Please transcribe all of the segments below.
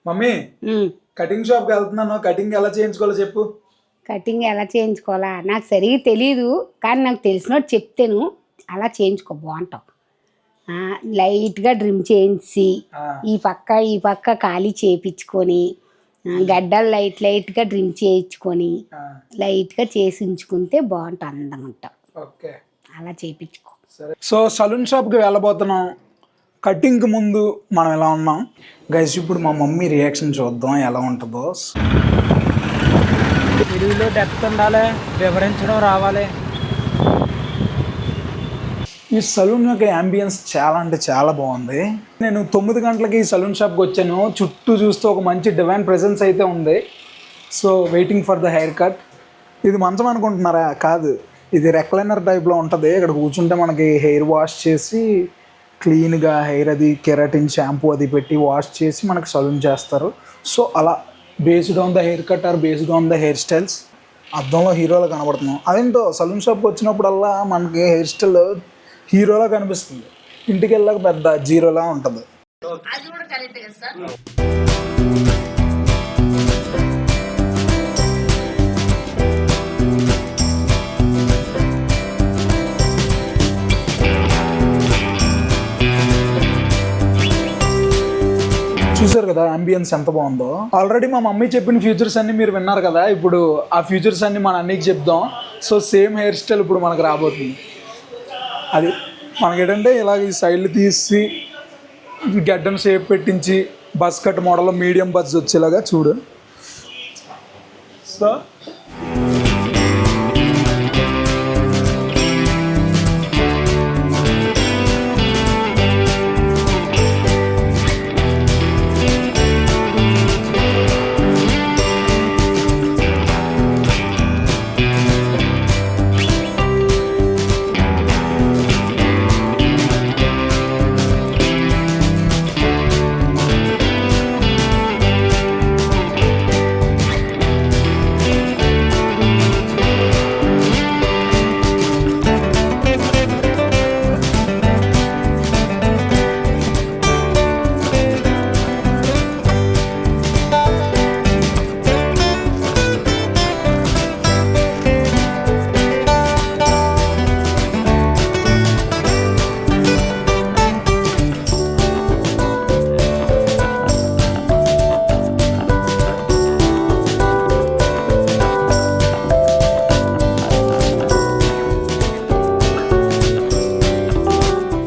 Mummy cutting షాప్కి వెళ్తున్నాను, cutting ఎలా చేయించుకోవాలో చెప్పు. కటింగ్ ఎలా చేయించుకోవాలా నాకు సరిగ్గా తెలీదు, కానీ నాకు తెలిసినట్టు చెప్తాను. అలా చేయించుకో, బాగుంటావు. లైట్గా డ్రిమ్ చేయించి ఈ పక్క ఖాళీ చేయించుకొని గడ్డలు లైట్గా డ్రిమ్ చేయించుకొని లైట్గా చేసి ఉంచుకుంటే బాగుంటుంది, అందంగా ఉంటావు. ఓకే, అలా చేయించుకో. సరే. సో సలూన్ షాప్కి వెళ్ళబోతున్నాం. కటింగ్కి ముందు మనం ఎలా ఉన్నాం గైస్, ఇప్పుడు మా మమ్మీ రియాక్షన్ చూద్దాం ఎలా ఉంటుందో. వీడియోలో డెప్త్ ఉండాలి, వివరించడం రావాలి. ఈ సలూన్ యొక్క యాంబియన్స్ చాలా అంటే చాలా బాగుంది. నేను 9 గంటలకి ఈ సలూన్ షాప్కి వచ్చాను. చుట్టూ చూస్తే ఒక మంచి డివైన్ ప్రెజెన్స్ అయితే ఉంది. So waiting for the hair cut. ఇది మంచం అనుకుంటున్నారా? కాదు, ఇది రెక్లైనర్ టైప్లో ఉంటుంది. ఇక్కడ కూర్చుంటే మనకి హెయిర్ వాష్ చేసి క్లీన్గా హెయిర్ అది కెరాటిన్ షాంపూ అది పెట్టి వాష్ చేసి మనకి సలూన్ చేస్తారు. సో అలా based on the haircut or based on the hairstyles. అద్దంలో హీరోలో కనబడుతున్నాం. అదేంటో సలూన్ షాప్కి వచ్చినప్పుడల్లా మనకి హెయిర్ స్టైల్ హీరోలా కనిపిస్తుంది, ఇంటికి వెళ్ళాక పెద్ద జీరోలా ఉంటుంది. చూసారు కదా అంబియన్స్ ఎంత బాగుందో. ఆల్రెడీ మా మమ్మీ చెప్పిన ఫ్యూచర్స్ అన్ని మీరు విన్నారు కదా. ఇప్పుడు ఆ ఫ్యూచర్స్ అన్ని మన అన్నికి చెప్దాం. సో సేమ్ హెయిర్ స్టైల్ ఇప్పుడు మనకు రాబోతుంది. అది మనకేంటంటే ఇలాగ ఈ సైడ్లు తీసి గడ్డను షేప్ పెట్టించి బస్ కట్ మోడల్లో మీడియం బజ్ వచ్చేలాగా చూడు. సో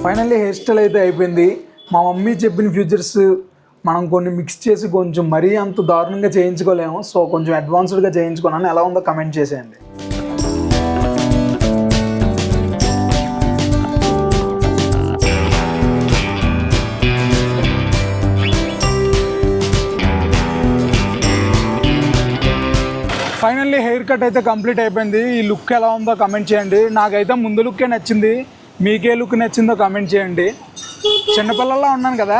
ఫైనల్లీ హెయిర్ స్టైల్ అయితే అయిపోయింది. మా మమ్మీ చెప్పిన ఫ్యూచర్స్ మనం కొన్ని మిక్స్ చేసి కొంచెం మరీ అంత దారుణంగా చేయించుకోలేము. సో కొంచెం అడ్వాన్స్డ్గా చేయించుకున్నాను. ఎలా ఉందో కమెంట్ చేసేయండి. ఫైనల్లీ హెయిర్ కట్ అయితే కంప్లీట్ అయిపోయింది. ఈ లుక్ ఎలా ఉందో కమెంట్ చేయండి. నాకైతే ముందు లుక్కే నచ్చింది. మీకే లుక్ నచ్చిందో కామెంట్ చేయండి. చిన్నపిల్లల్లా ఉన్నాను కదా.